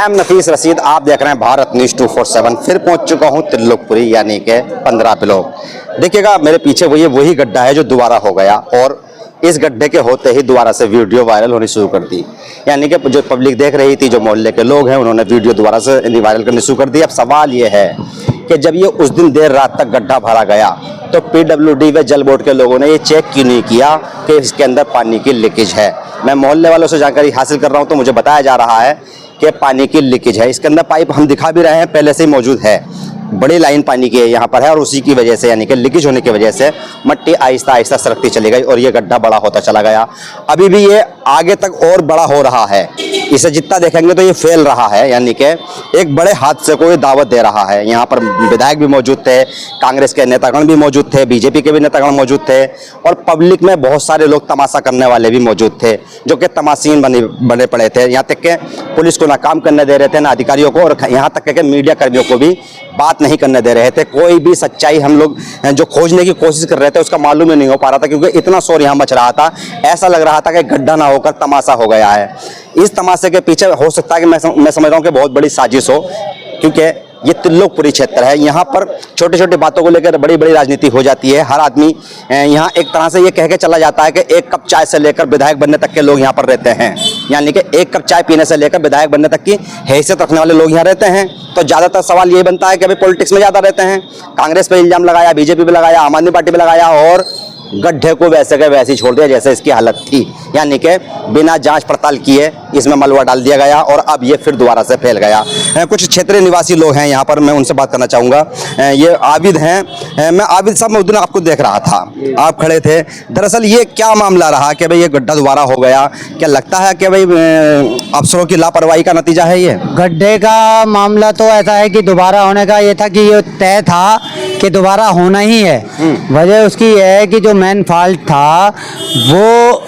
I am नफीस रशीद, आप देख रहे हैं भारत न्यूज़ 247। फिर पहुंच चुका हूं त्रिलोकपुरी यानी कि 15 ब्लॉक। देखिएगा मेरे पीछे वही गड्ढा है जो दोबारा हो गया, और इस गड्ढे के होते ही दोबारा से वीडियो वायरल होनी शुरू कर दी। यानी कि जो पब्लिक देख रही थी, जो मोहल्ले के लोग हैं, उन्होंने वीडियो दोबारा से वायरल करनी शुरू कर दी। अब सवाल ये है कि जब ये उस दिन देर रात तक गड्ढा भरा गया तो PWD व जल बोर्ड के लोगों ने ये चेक क्यों नहीं किया कि इसके अंदर पानी की लीकेज है। मैं मोहल्ले वालों से जानकारी हासिल कर रहा हूँ तो मुझे बताया जा रहा है कि पानी की लीकेज है। इसके अंदर पाइप हम दिखा भी रहे हैं, पहले से ही मौजूद है, बड़ी लाइन पानी की यहाँ पर है, और उसी की वजह से यानी कि लीकेज होने की वजह से मिट्टी आहिस्ता आहिस्ता सरकती चली गई और ये गड्ढा बड़ा होता चला गया। अभी भी ये आगे तक और बड़ा हो रहा है, इसे जितना देखेंगे तो ये फैल रहा है, यानी कि एक बड़े हादसे को ये दावत दे रहा है। यहाँ पर विधायक भी मौजूद थे, कांग्रेस के नेतागण भी मौजूद थे, BJP के भी नेतागण मौजूद थे, और पब्लिक में बहुत सारे लोग तमाशा करने वाले भी मौजूद थे, जो कि तमाशीन बने पड़े थे। यहाँ तक कि पुलिस को ना काम करने दे रहे थे, ना अधिकारियों को, और यहाँ तक कि मीडिया कर्मियों को भी बात नहीं करने दे रहे थे। कोई भी सच्चाई हम लोग जो खोजने की कोशिश कर रहे थे उसका मालूम ही नहीं हो पा रहा था, क्योंकि इतना शोर यहाँ मच रहा था, ऐसा लग रहा था कि गड्ढा ना होकर तमाशा हो गया है। इस तमाशे के पीछे हो सकता है कि मैं समझ रहा हूँ कि बहुत बड़ी साजिश हो, क्योंकि ये त्रिलोकपुरी क्षेत्र है। यहाँ पर छोटी छोटी बातों को लेकर बड़ी बड़ी राजनीति हो जाती है। हर आदमी यहाँ एक तरह से ये कह के चला जाता है कि एक कप चाय से लेकर विधायक बनने तक के लोग यहाँ पर रहते हैं, यानी कि एक कप चाय पीने से लेकर विधायक बनने तक की हैसियत रखने वाले लोग यहाँ रहते हैं। तो ज़्यादातर सवाल ये बनता है कि अभी पॉलिटिक्स में ज़्यादा रहते हैं। कांग्रेस पर इल्ज़ाम लगाया, BJP पे लगाया, आम आदमी पार्टी पे लगाया, और गड्ढे को वैसे के वैसे ही छोड़ दिया जैसे इसकी हालत थी, यानी कि बिना जांच पड़ताल किए इसमें मलबा डाल दिया गया, और अब ये फिर दोबारा से फैल गया। कुछ क्षेत्रीय निवासी लोग हैं यहाँ पर, मैं उनसे बात करना चाहूँगा। ये आबिद हैं, मैं आबिद साहब, मैं उस दिन आपको देख रहा था, आप खड़े थे। दरअसल ये क्या मामला रहा कि भाई ये गड्ढा दोबारा हो गया? क्या लगता है कि भाई अफसरों की लापरवाही का नतीजा है ये? गड्ढे का मामला तो ऐसा है कि दोबारा होने का ये था कि ये तय था कि दोबारा होना ही है। वजह उसकी ये है कि जो मेन फॉल्ट था वो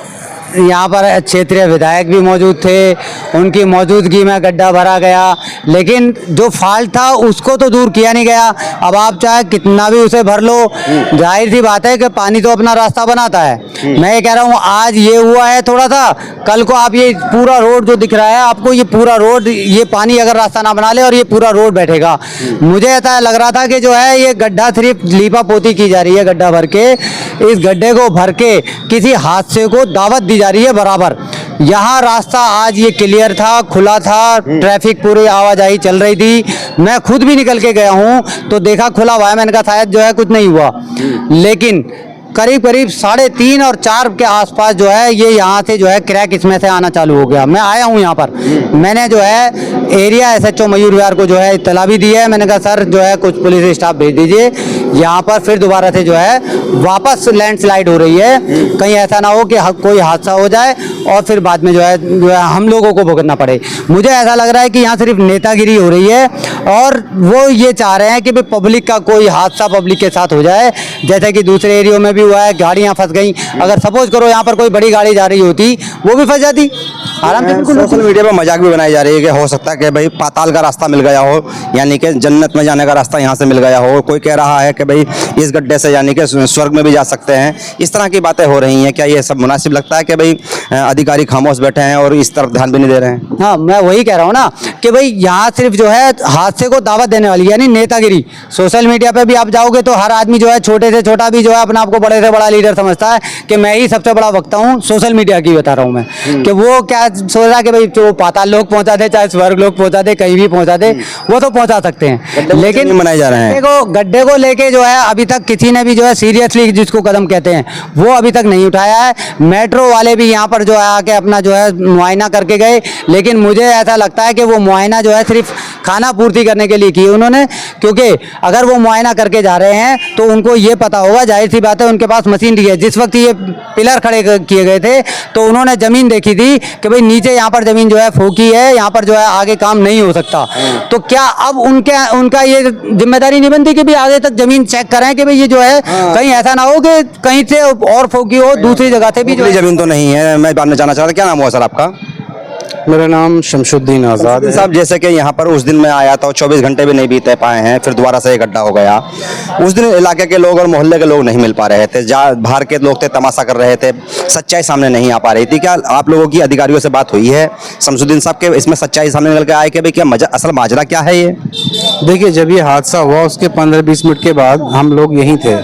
यहाँ पर क्षेत्रीय विधायक भी मौजूद थे, उनकी मौजूदगी में गड्ढा भरा गया, लेकिन जो फॉल्ट था उसको तो दूर किया नहीं गया। अब आप चाहे कितना भी उसे भर लो, जाहिर सी बात है कि पानी तो अपना रास्ता बनाता है। मैं ये कह रहा हूँ आज ये हुआ है थोड़ा सा, कल को आप ये पूरा रोड जो दिख रहा है आपको, ये पूरा रोड, ये पानी अगर रास्ता ना बना ले और ये पूरा रोड बैठेगा। मुझे ऐसा लग रहा था कि जो है ये गड्ढा सिर्फ लीपा पोती की जा रही है, गड्ढा भर के, इस गड्ढे को भर के किसी हादसे को दावत दी जा रही है बराबर। यहाँ रास्ता आज ये क्लियर था, खुला था, ट्रैफिक पूरी आवाजाही चल रही थी। मैं खुद भी निकल के गया हूँ तो देखा खुला हुआ है, मैंने कहा शायद जो है कुछ नहीं हुआ, लेकिन करीब 3:30 और 4 के आसपास जो है ये यहाँ से जो है क्रैक इसमें से आना चालू हो गया। मैं आया हूँ यहाँ पर, मैंने जो है एरिया SHO मयूर विहार को जो है इत्तला भी दी है। मैंने कहा सर जो है कुछ पुलिस स्टाफ भेज दीजिए, यहाँ पर फिर दोबारा से जो है वापस लैंडस्लाइड हो रही है, कहीं ऐसा ना हो कि कोई हादसा हो जाए और फिर बाद में जो है हम लोगों को भुगतना पड़े। मुझे ऐसा लग रहा है कि यहाँ सिर्फ नेतागिरी हो रही है, और वो ये चाह रहे हैं कि भाई पब्लिक का कोई हादसा पब्लिक के साथ हो जाए, जैसे कि दूसरे एरियो में भी हुआ है, गाड़ियाँ फंस गई। अगर सपोज करो यहाँ पर कोई बड़ी गाड़ी जा रही होती वो भी फंस जाती आराम से। बिल्कुल सोशल मीडिया पर मजाक भी बनाई जा रही है कि हो सकता है कि भाई पाताल का रास्ता मिल गया हो, यानी कि जन्नत में जाने का रास्ता यहाँ से मिल गया हो। कोई कह रहा है कि भाई इस गड्ढे से यानी कि स्वर्ग में भी जा सकते हैं। इस तरह की बातें हो रही हैं। क्या ये सब मुनासिब लगता है कि भाई अधिकारी खामोश बैठे हैं और इस तरफ ध्यान भी नहीं दे रहे हैं? हाँ, मैं वही कह रहा हूँ ना कि भाई यहाँ सिर्फ जो है हादसे को दावत देने वाली यानी नेतागिरी। सोशल मीडिया पे भी आप जाओगे तो हर आदमी जो है छोटे से छोटा भी जो है अपने आप को बड़े से बड़ा लीडर समझता है कि मैं ही सबसे बड़ा वक्ता हूँ। सोशल मीडिया की बता रहा हूँ मैं कि वो क्या सोच रहा है कि भाई जो पाताल लोग पहुँचा दे, चाहे स्वर्ग लोग पहुँचा दे, कहीं भी पहुँचा दे, वो तो पहुँचा सकते हैं, लेकिन मनाए जा रहे हैं। गड्ढे को लेके जो है अभी तक किसी ने भी जो है सीरियसली जिसको कदम कहते हैं वो अभी तक नहीं उठाया है। मेट्रो वाले भी यहाँ पर जो है आके अपना जो है मुआयना करके गए, लेकिन मुझे ऐसा लगता है कि वो मुआयना जो है सिर्फ खाना पूर्ति करने के लिए की उन्होंने, क्योंकि अगर वो मुआयना करके जा रहे हैं तो उनको ये पता होगा, जाहिर सी बात है उनके पास मशीनरी है। जिस वक्त ये पिलर खड़े किए गए थे तो उन्होंने ज़मीन देखी थी कि भाई नीचे यहाँ पर ज़मीन जो है फोकी है, यहाँ पर जो है आगे काम नहीं हो सकता। तो क्या अब उनका ये जिम्मेदारी नहीं बनती कि भी आगे तक ज़मीन चेक करें कि भाई ये जो है कहीं ऐसा ना हो कि कहीं से और फोकी हो, दूसरी जगह से भी जो ज़मीन तो नहीं है। मैं जानना चाह रहा था, क्या नाम हुआ सर आपका? मेरा नाम शमशुद्दीन आज़ाद है। साहब जैसे कि यहाँ पर उस दिन मैं आया था 24 घंटे भी नहीं बीते पाए हैं, फिर दोबारा से ये गड्ढा हो गया। उस दिन इलाके के लोग और मोहल्ले के लोग नहीं मिल पा रहे थे, जहाँ बाहर के लोग थे तमाशा कर रहे थे, सच्चाई सामने नहीं आ पा रही थी। क्या आप लोगों की अधिकारियों से बात हुई है शमशुद्दीन साहब के, इसमें सच्चाई सामने निकल के आए कि भाई क्या असल माजरा क्या है ये? देखिए, जब ये हादसा हुआ उसके 15-20 मिनट के बाद हम लोग यहीं थे,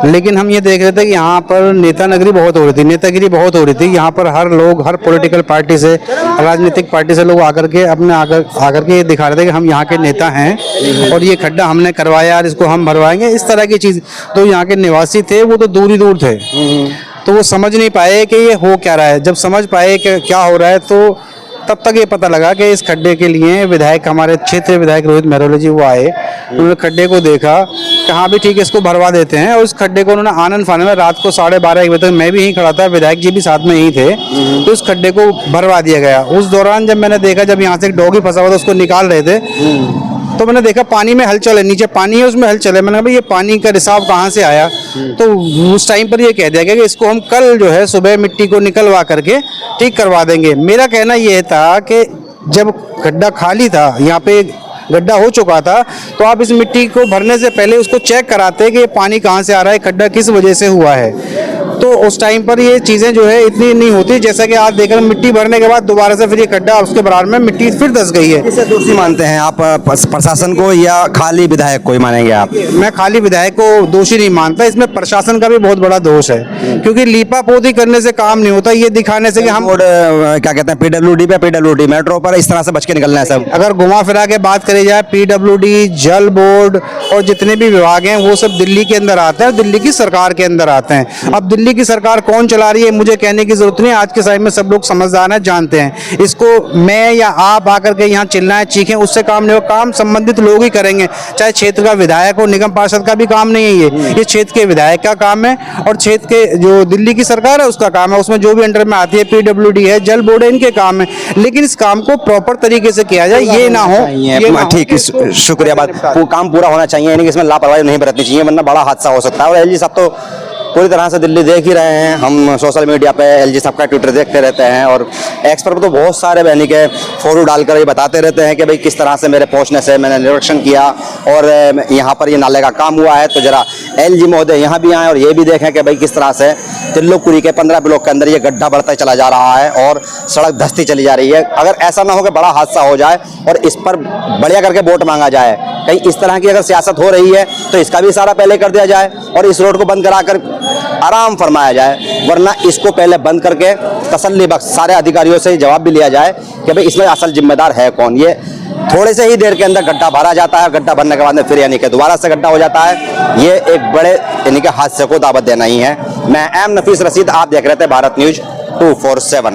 लेकिन हम ये देख रहे थे कि यहाँ पर नेता नगरी बहुत हो रही थी, नेतागिरी बहुत हो रही थी। यहाँ पर हर लोग, हर पॉलिटिकल पार्टी से, राजनीतिक पार्टी से लोग आकर के आकर के ये दिखा रहे थे कि हम यहाँ के नेता हैं और ये खड्डा हमने करवाया और इसको हम भरवाएंगे, इस तरह की चीज़। तो यहाँ के निवासी थे वो तो दूर ही दूर थे, तो वो समझ नहीं पाए कि ये हो क्या रहा है। जब समझ पाए कि क्या हो रहा है तो तब तक ये पता लगा कि इस खड्डे के लिए विधायक, हमारे क्षेत्रीय विधायक रोहित मेहरोली जी वो आए, उन्होंने खड्डे को देखा, कहाँ भी ठीक है इसको भरवा देते हैं, और उस खड्डे को उन्होंने आनंद फानंद में रात को 12:30-1 बजे तक, मैं भी यहीं खड़ा था, विधायक जी भी साथ में यहीं थे, तो उस खड्डे को भरवा दिया गया। उस दौरान जब मैंने देखा, जब यहाँ से एक डॉगी फंसा हुआ था उसको निकाल रहे थे, तो मैंने देखा पानी में हलचल है, नीचे पानी है उसमें हलचल है। मैंने कहा भाई ये पानी का रिसाव कहाँ से आया? तो उस टाइम पर ये कह दिया गया कि इसको हम कल जो है सुबह मिट्टी को निकलवा करके ठीक करवा देंगे। मेरा कहना ये था कि जब गड्ढा खाली था, यहाँ पे गड्ढा हो चुका था, तो आप इस मिट्टी को भरने से पहले उसको चेक कराते कि ये पानी कहाँ से आ रहा है, खड्डा किस वजह से हुआ है। तो उस टाइम पर ये चीज़ें जो है इतनी नहीं होती, जैसा कि आज देख रहे हैं मिट्टी भरने के बाद दोबारा से फिर ये खड्डा उसके बराबर में मिट्टी फिर धंस गई है। किसे दोषी मानते हैं आप, प्रशासन को या खाली विधायक को ही मानेंगे आप? मैं खाली विधायक को दोषी नहीं मानता, इसमें प्रशासन का भी बहुत बड़ा दोष है, क्योंकि लीपा पोती करने से काम नहीं होता, ये दिखाने से कि हम क्या कहते हैं पीडब्ल्यूडी पे, पीडब्ल्यूडी मेट्रो पर इस तरह से बच के निकलना है सब। अगर घुमा फिरा के बात करी जाए, पीडब्ल्यूडी, जल बोर्ड और जितने भी विभाग हैं वो सब दिल्ली के अंदर आते हैं, दिल्ली की सरकार के अंदर आते हैं। अब दिल्ली की सरकार कौन चला रही है मुझे कहने की जरूरत नहीं है, आज के समय में सब लोग समझदार हैं, जानते हैं। इसको मैं या आप आकर के यहाँ चिल्लाएं चीखें उससे काम नहीं हो, काम संबंधित लोग ही करेंगे, चाहे क्षेत्र का विधायक हो, निगम पार्षद का भी काम नहीं है ये क्षेत्र के विधायक का काम है, और क्षेत्र के जो दिल्ली की सरकार है उसका काम है, उसमें जो भी अंडर में आती है, पीडब्ल्यूडी है, जल बोर्ड है, इनके काम है। लेकिन इस काम को प्रॉपर तरीके से किया जाए, ये ना हो। ठीक, शुक्रिया। बात काम पूरा होना चाहिए, यानी कि इसमें लापरवाही नहीं बरतनी चाहिए, वरना बड़ा हादसा हो सकता है। और एलजी साहब तो पूरी तरह से दिल्ली देख ही रहे हैं, हम सोशल मीडिया पे एलजी साहब का ट्विटर देखते रहते हैं, और एक्स पर तो बहुत सारे बहनी के फोटो डालकर ये बताते रहते हैं कि भाई किस तरह से मेरे पहुंचने से मैंने निरीक्षण किया और यहाँ पर ये नाले का काम हुआ है। तो जरा एलजी महोदय यहाँ भी आए और ये भी देखें कि भाई किस तरह से तिल्लोपुरी के 15 ब्लॉक के अंदर ये गड्ढा बढ़ता चला जा रहा है और सड़क धंसती चली जा रही है। अगर ऐसा ना हो कि बड़ा हादसा हो जाए और इस पर बढ़िया करके वोट मांगा जाए, कहीं इस तरह की अगर सियासत हो रही है तो इसका भी इशारा पहले कर दिया जाए और इस रोड को बंद कराकर आराम फरमाया जाए, वरना इसको पहले बंद करके तसल्ली बख्श सारे अधिकारियों से जवाब भी लिया जाए कि भाई इसमें असल जिम्मेदार है कौन। ये थोड़े से ही देर के अंदर गड्ढा भरा जाता है, गड्ढा भरने के बाद में फिर यानी कि दोबारा से गड्ढा हो जाता है। ये एक बड़े यानी कि हादसे को दावत देना ही है। मैं एम नफीस रशीद, आप देख रहे थे भारत न्यूज 247।